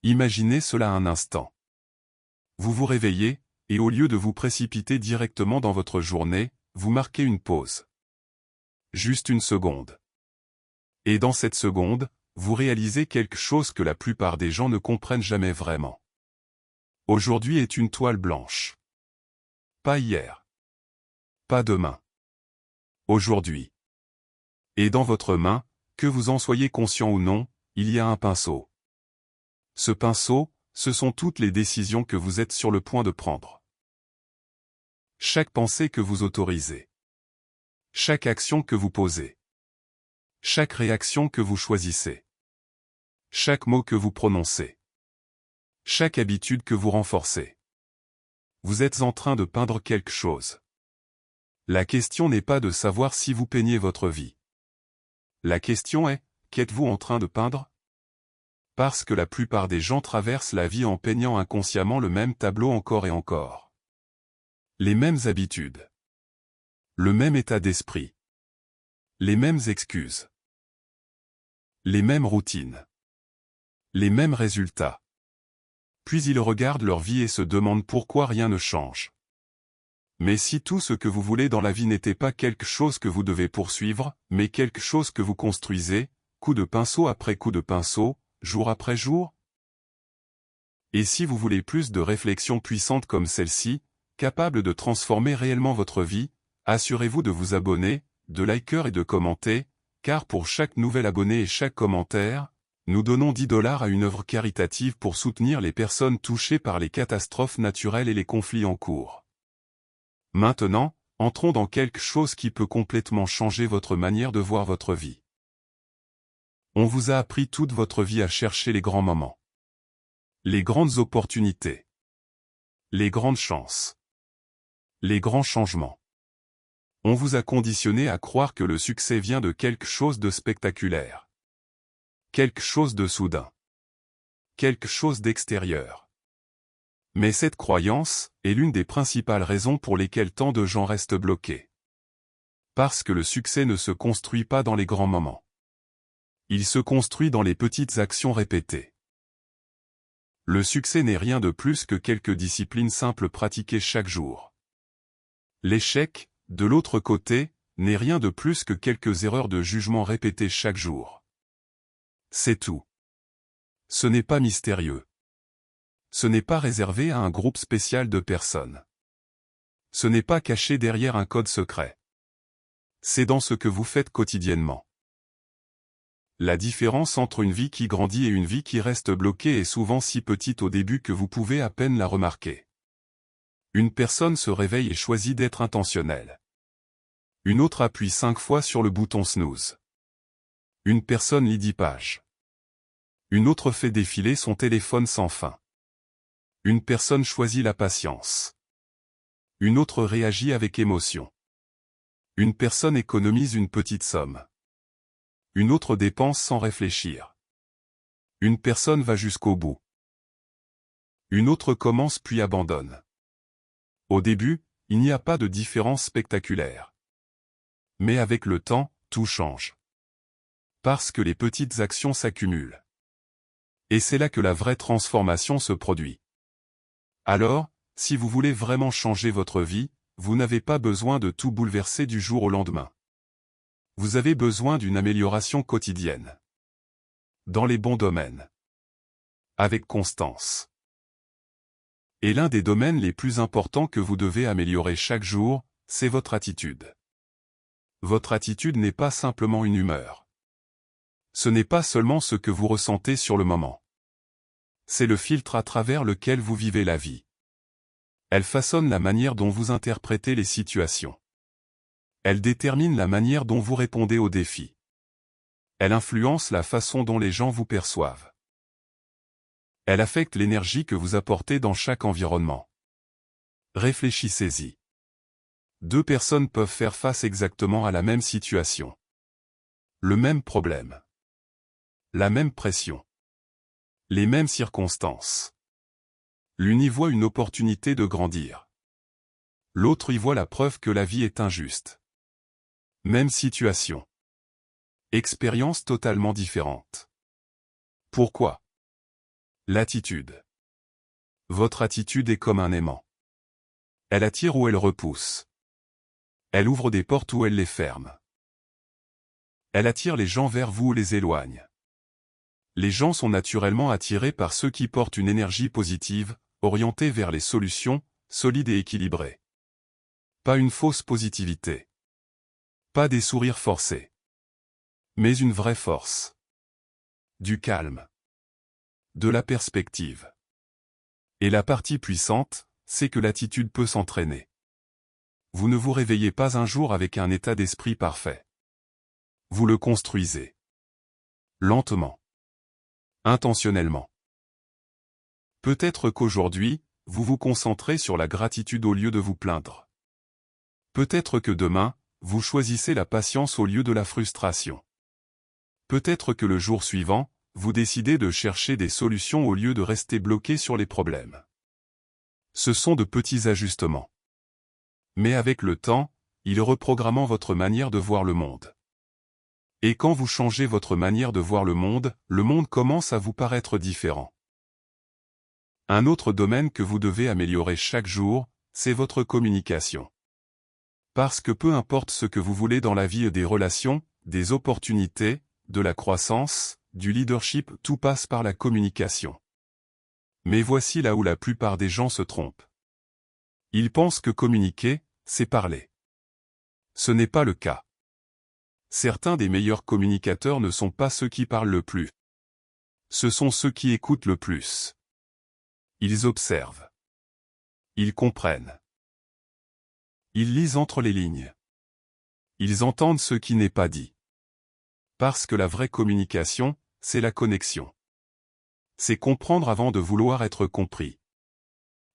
Imaginez cela un instant. Vous vous réveillez, et au lieu de vous précipiter directement dans votre journée, vous marquez une pause. Juste une seconde. Et dans cette seconde, vous réalisez quelque chose que la plupart des gens ne comprennent jamais vraiment. Aujourd'hui est une toile blanche. Pas hier. Pas demain. Aujourd'hui. Et dans votre main, que vous en soyez conscient ou non, il y a un pinceau. Ce pinceau, ce sont toutes les décisions que vous êtes sur le point de prendre. Chaque pensée que vous autorisez. Chaque action que vous posez. Chaque réaction que vous choisissez. Chaque mot que vous prononcez. Chaque habitude que vous renforcez. Vous êtes en train de peindre quelque chose. La question n'est pas de savoir si vous peignez votre vie. La question est, qu'êtes-vous en train de peindre? Parce que la plupart des gens traversent la vie en peignant inconsciemment le même tableau encore et encore. Les mêmes habitudes. Le même état d'esprit. Les mêmes excuses. Les mêmes routines. Les mêmes résultats. Puis ils regardent leur vie et se demandent pourquoi rien ne change. Mais si tout ce que vous voulez dans la vie n'était pas quelque chose que vous devez poursuivre, mais quelque chose que vous construisez, coup de pinceau après coup de pinceau, jour après jour? Et si vous voulez plus de réflexions puissantes comme celle-ci, capables de transformer réellement votre vie, assurez-vous de vous abonner, de liker et de commenter, car pour chaque nouvel abonné et chaque commentaire, nous donnons 10 $ à une œuvre caritative pour soutenir les personnes touchées par les catastrophes naturelles et les conflits en cours. Maintenant, entrons dans quelque chose qui peut complètement changer votre manière de voir votre vie. On vous a appris toute votre vie à chercher les grands moments. Les grandes opportunités. Les grandes chances. Les grands changements. On vous a conditionné à croire que le succès vient de quelque chose de spectaculaire. Quelque chose de soudain. Quelque chose d'extérieur. Mais cette croyance est l'une des principales raisons pour lesquelles tant de gens restent bloqués. Parce que le succès ne se construit pas dans les grands moments. Il se construit dans les petites actions répétées. Le succès n'est rien de plus que quelques disciplines simples pratiquées chaque jour. L'échec, de l'autre côté, n'est rien de plus que quelques erreurs de jugement répétées chaque jour. C'est tout. Ce n'est pas mystérieux. Ce n'est pas réservé à un groupe spécial de personnes. Ce n'est pas caché derrière un code secret. C'est dans ce que vous faites quotidiennement. La différence entre une vie qui grandit et une vie qui reste bloquée est souvent si petite au début que vous pouvez à peine la remarquer. Une personne se réveille et choisit d'être intentionnelle. Une autre appuie 5 fois sur le bouton snooze. Une personne lit 10 pages. Une autre fait défiler son téléphone sans fin. Une personne choisit la patience. Une autre réagit avec émotion. Une personne économise une petite somme. Une autre dépense sans réfléchir. Une personne va jusqu'au bout. Une autre commence puis abandonne. Au début, il n'y a pas de différence spectaculaire. Mais avec le temps, tout change. Parce que les petites actions s'accumulent. Et c'est là que la vraie transformation se produit. Alors, si vous voulez vraiment changer votre vie, vous n'avez pas besoin de tout bouleverser du jour au lendemain. Vous avez besoin d'une amélioration quotidienne. Dans les bons domaines. Avec constance. Et l'un des domaines les plus importants que vous devez améliorer chaque jour, c'est votre attitude. Votre attitude n'est pas simplement une humeur. Ce n'est pas seulement ce que vous ressentez sur le moment. C'est le filtre à travers lequel vous vivez la vie. Elle façonne la manière dont vous interprétez les situations. Elle détermine la manière dont vous répondez aux défis. Elle influence la façon dont les gens vous perçoivent. Elle affecte l'énergie que vous apportez dans chaque environnement. Réfléchissez-y. 2 personnes peuvent faire face exactement à la même situation. Le même problème. La même pression. Les mêmes circonstances. L'une y voit une opportunité de grandir. L'autre y voit la preuve que la vie est injuste. Même situation. Expérience totalement différente. Pourquoi? L'attitude. Votre attitude est comme un aimant. Elle attire ou elle repousse. Elle ouvre des portes ou elle les ferme. Elle attire les gens vers vous ou les éloigne. Les gens sont naturellement attirés par ceux qui portent une énergie positive, orientée vers les solutions, solide et équilibrée. Pas une fausse positivité. Pas des sourires forcés. Mais une vraie force. Du calme. De la perspective. Et la partie puissante, c'est que l'attitude peut s'entraîner. Vous ne vous réveillez pas un jour avec un état d'esprit parfait. Vous le construisez. Lentement. Intentionnellement. Peut-être qu'aujourd'hui, vous vous concentrez sur la gratitude au lieu de vous plaindre. Peut-être que demain, vous choisissez la patience au lieu de la frustration. Peut-être que le jour suivant, vous décidez de chercher des solutions au lieu de rester bloqué sur les problèmes. Ce sont de petits ajustements. Mais avec le temps, ils reprogramment votre manière de voir le monde. Et quand vous changez votre manière de voir le monde commence à vous paraître différent. Un autre domaine que vous devez améliorer chaque jour, c'est votre communication. Parce que peu importe ce que vous voulez dans la vie, des relations, des opportunités, de la croissance, du leadership, tout passe par la communication. Mais voici là où la plupart des gens se trompent. Ils pensent que communiquer, c'est parler. Ce n'est pas le cas. Certains des meilleurs communicateurs ne sont pas ceux qui parlent le plus. Ce sont ceux qui écoutent le plus. Ils observent. Ils comprennent. Ils lisent entre les lignes. Ils entendent ce qui n'est pas dit. Parce que la vraie communication, c'est la connexion. C'est comprendre avant de vouloir être compris.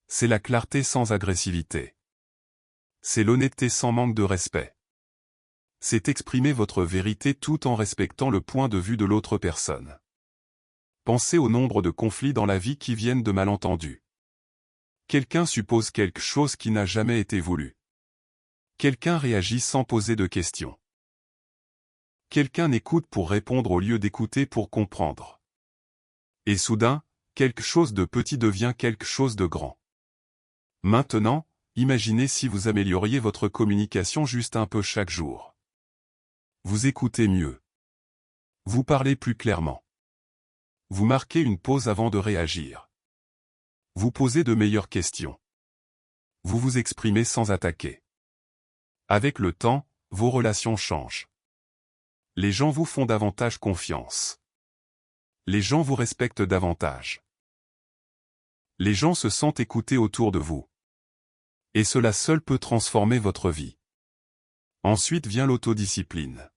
C'est la clarté sans agressivité. C'est l'honnêteté sans manque de respect. C'est exprimer votre vérité tout en respectant le point de vue de l'autre personne. Pensez au nombre de conflits dans la vie qui viennent de malentendus. Quelqu'un suppose quelque chose qui n'a jamais été voulu. Quelqu'un réagit sans poser de questions. Quelqu'un écoute pour répondre au lieu d'écouter pour comprendre. Et soudain, quelque chose de petit devient quelque chose de grand. Maintenant, imaginez si vous amélioriez votre communication juste un peu chaque jour. Vous écoutez mieux. Vous parlez plus clairement. Vous marquez une pause avant de réagir. Vous posez de meilleures questions. Vous vous exprimez sans attaquer. Avec le temps, vos relations changent. Les gens vous font davantage confiance. Les gens vous respectent davantage. Les gens se sentent écoutés autour de vous. Et cela seul peut transformer votre vie. Ensuite vient l'autodiscipline.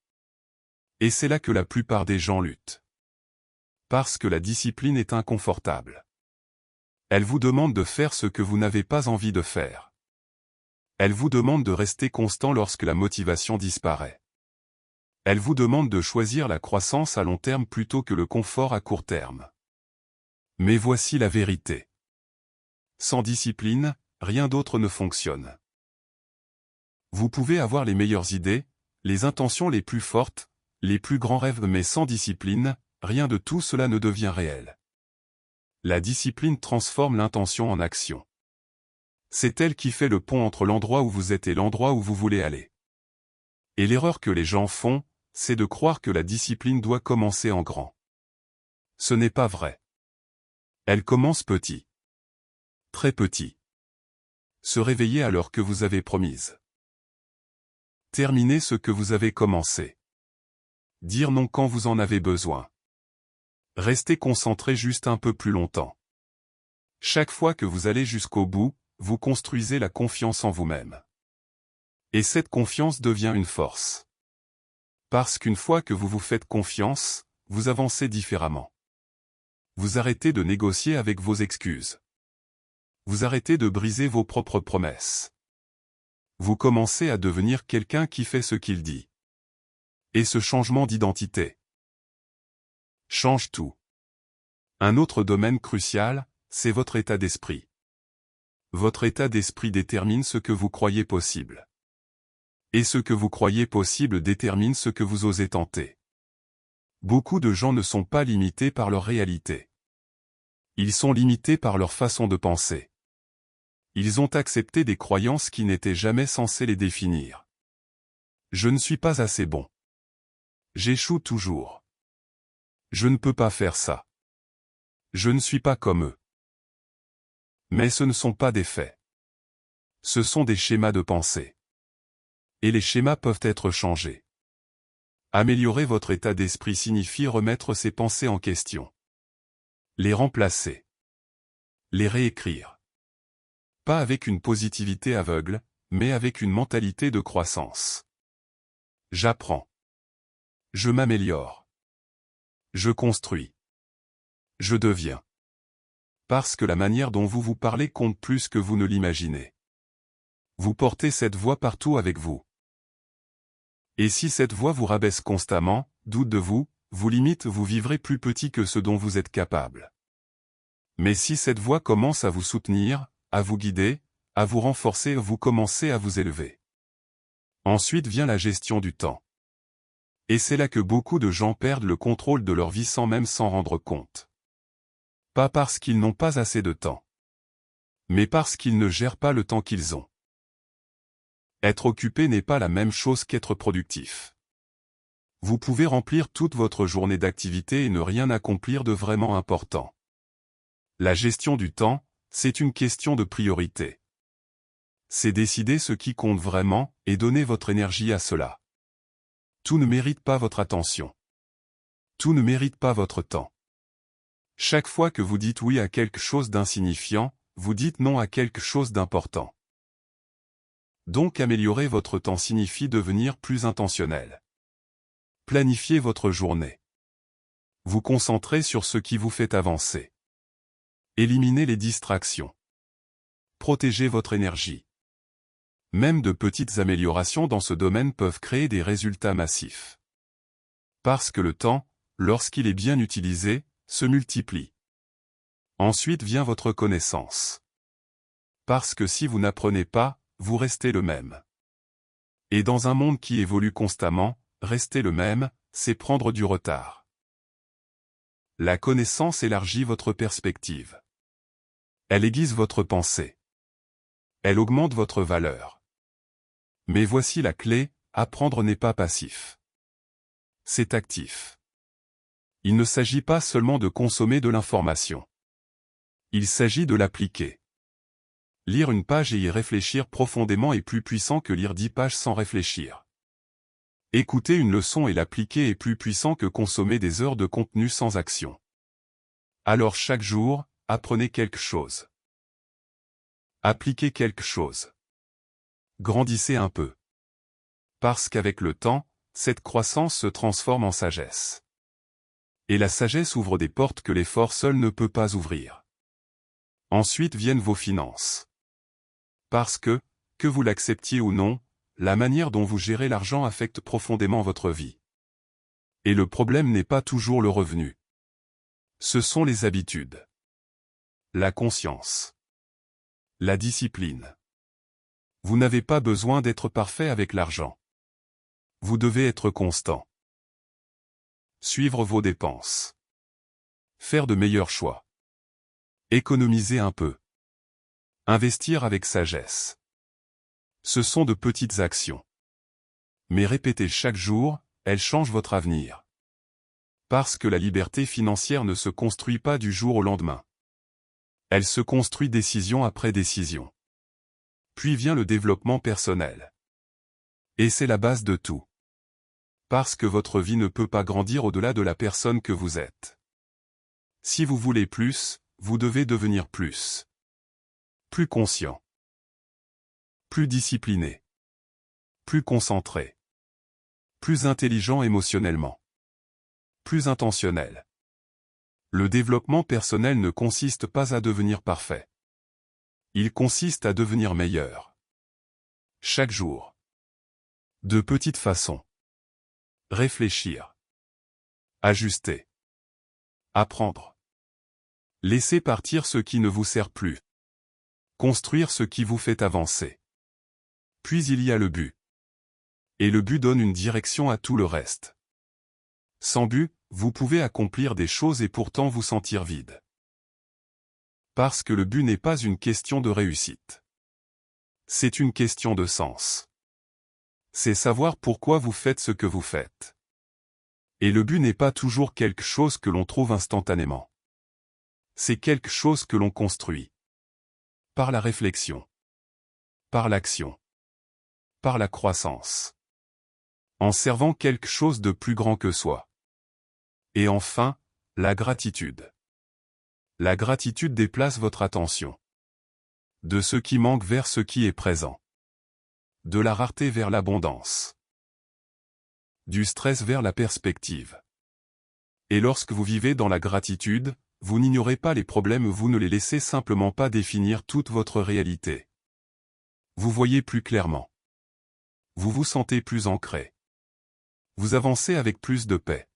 Et c'est là que la plupart des gens luttent. Parce que la discipline est inconfortable. Elle vous demande de faire ce que vous n'avez pas envie de faire. Elle vous demande de rester constant lorsque la motivation disparaît. Elle vous demande de choisir la croissance à long terme plutôt que le confort à court terme. Mais voici la vérité. Sans discipline, rien d'autre ne fonctionne. Vous pouvez avoir les meilleures idées, les intentions les plus fortes, les plus grands rêves, mais sans discipline, rien de tout cela ne devient réel. La discipline transforme l'intention en action. C'est elle qui fait le pont entre l'endroit où vous êtes et l'endroit où vous voulez aller. Et l'erreur que les gens font, c'est de croire que la discipline doit commencer en grand. Ce n'est pas vrai. Elle commence petit. Très petit. Se réveiller à l'heure que vous avez promise. Terminer ce que vous avez commencé. Dire non quand vous en avez besoin. Restez concentré juste un peu plus longtemps. Chaque fois que vous allez jusqu'au bout, vous construisez la confiance en vous-même. Et cette confiance devient une force. Parce qu'une fois que vous vous faites confiance, vous avancez différemment. Vous arrêtez de négocier avec vos excuses. Vous arrêtez de briser vos propres promesses. Vous commencez à devenir quelqu'un qui fait ce qu'il dit. Et ce changement d'identité change tout. Un autre domaine crucial, c'est votre état d'esprit. Votre état d'esprit détermine ce que vous croyez possible. Et ce que vous croyez possible détermine ce que vous osez tenter. Beaucoup de gens ne sont pas limités par leur réalité. Ils sont limités par leur façon de penser. Ils ont accepté des croyances qui n'étaient jamais censées les définir. Je ne suis pas assez bon. J'échoue toujours. Je ne peux pas faire ça. Je ne suis pas comme eux. Mais ce ne sont pas des faits. Ce sont des schémas de pensée. Et les schémas peuvent être changés. Améliorer votre état d'esprit signifie remettre ces pensées en question. Les remplacer. Les réécrire. Pas avec une positivité aveugle, mais avec une mentalité de croissance. J'apprends. Je m'améliore. Je construis. Je deviens. Parce que la manière dont vous vous parlez compte plus que vous ne l'imaginez. Vous portez cette voix partout avec vous. Et si cette voix vous rabaisse constamment, doute de vous, vous limite, vous vivrez plus petit que ce dont vous êtes capable. Mais si cette voix commence à vous soutenir, à vous guider, à vous renforcer, vous commencez à vous élever. Ensuite vient la gestion du temps. Et c'est là que beaucoup de gens perdent le contrôle de leur vie sans même s'en rendre compte. Pas parce qu'ils n'ont pas assez de temps, mais parce qu'ils ne gèrent pas le temps qu'ils ont. Être occupé n'est pas la même chose qu'être productif. Vous pouvez remplir toute votre journée d'activité et ne rien accomplir de vraiment important. La gestion du temps, c'est une question de priorité. C'est décider ce qui compte vraiment, et donner votre énergie à cela. Tout ne mérite pas votre attention. Tout ne mérite pas votre temps. Chaque fois que vous dites oui à quelque chose d'insignifiant, vous dites non à quelque chose d'important. Donc améliorer votre temps signifie devenir plus intentionnel. Planifiez votre journée. Vous concentrez sur ce qui vous fait avancer. Éliminez les distractions. Protégez votre énergie. Même de petites améliorations dans ce domaine peuvent créer des résultats massifs. Parce que le temps, lorsqu'il est bien utilisé, se multiplie. Ensuite vient votre connaissance. Parce que si vous n'apprenez pas, vous restez le même. Et dans un monde qui évolue constamment, rester le même, c'est prendre du retard. La connaissance élargit votre perspective. Elle aiguise votre pensée. Elle augmente votre valeur. Mais voici la clé, apprendre n'est pas passif. C'est actif. Il ne s'agit pas seulement de consommer de l'information. Il s'agit de l'appliquer. Lire une page et y réfléchir profondément est plus puissant que lire 10 pages sans réfléchir. Écouter une leçon et l'appliquer est plus puissant que consommer des heures de contenu sans action. Alors chaque jour, apprenez quelque chose. Appliquez quelque chose. Grandissez un peu. Parce qu'avec le temps, cette croissance se transforme en sagesse. Et la sagesse ouvre des portes que l'effort seul ne peut pas ouvrir. Ensuite viennent vos finances. Parce que vous l'acceptiez ou non, la manière dont vous gérez l'argent affecte profondément votre vie. Et le problème n'est pas toujours le revenu. Ce sont les habitudes. La conscience. La discipline. Vous n'avez pas besoin d'être parfait avec l'argent. Vous devez être constant. Suivre vos dépenses. Faire de meilleurs choix. Économiser un peu. Investir avec sagesse. Ce sont de petites actions. Mais répétez chaque jour, elles changent votre avenir. Parce que la liberté financière ne se construit pas du jour au lendemain. Elle se construit décision après décision. Puis vient le développement personnel. Et c'est la base de tout. Parce que votre vie ne peut pas grandir au-delà de la personne que vous êtes. Si vous voulez plus, vous devez devenir plus. Plus conscient. Plus discipliné. Plus concentré. Plus intelligent émotionnellement. Plus intentionnel. Le développement personnel ne consiste pas à devenir parfait. Il consiste à devenir meilleur. Chaque jour. De petites façons. Réfléchir. Ajuster. Apprendre. Laisser partir ce qui ne vous sert plus. Construire ce qui vous fait avancer. Puis il y a le but. Et le but donne une direction à tout le reste. Sans but, vous pouvez accomplir des choses et pourtant vous sentir vide. Parce que le but n'est pas une question de réussite. C'est une question de sens. C'est savoir pourquoi vous faites ce que vous faites. Et le but n'est pas toujours quelque chose que l'on trouve instantanément. C'est quelque chose que l'on construit. Par la réflexion. Par l'action. Par la croissance. En servant quelque chose de plus grand que soi. Et enfin, la gratitude. La gratitude déplace votre attention. De ce qui manque vers ce qui est présent. De la rareté vers l'abondance. Du stress vers la perspective. Et lorsque vous vivez dans la gratitude, vous n'ignorez pas les problèmes, vous ne les laissez simplement pas définir toute votre réalité. Vous voyez plus clairement. Vous vous sentez plus ancré. Vous avancez avec plus de paix.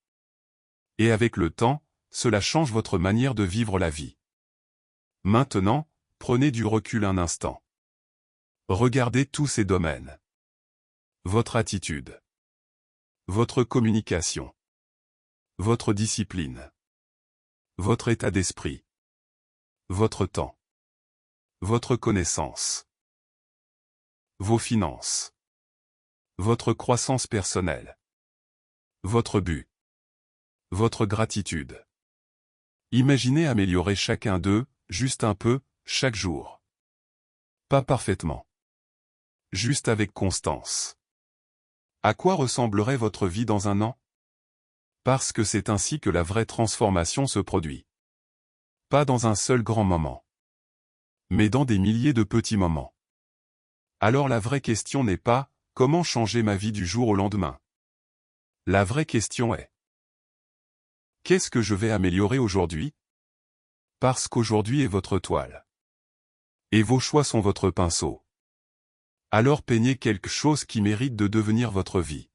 Et avec le temps, cela change votre manière de vivre la vie. Maintenant, prenez du recul un instant. Regardez tous ces domaines. Votre attitude. Votre communication. Votre discipline. Votre état d'esprit. Votre temps. Votre connaissance. Vos finances. Votre croissance personnelle. Votre but. Votre gratitude. Imaginez améliorer chacun d'eux, juste un peu, chaque jour. Pas parfaitement. Juste avec constance. À quoi ressemblerait votre vie dans un an? Parce que c'est ainsi que la vraie transformation se produit. Pas dans un seul grand moment. Mais dans des milliers de petits moments. Alors la vraie question n'est pas « Comment changer ma vie du jour au lendemain ?» La vraie question est « Qu'est-ce que je vais améliorer aujourd'hui ?» Parce qu'aujourd'hui est votre toile. Et vos choix sont votre pinceau. Alors peignez quelque chose qui mérite de devenir votre vie.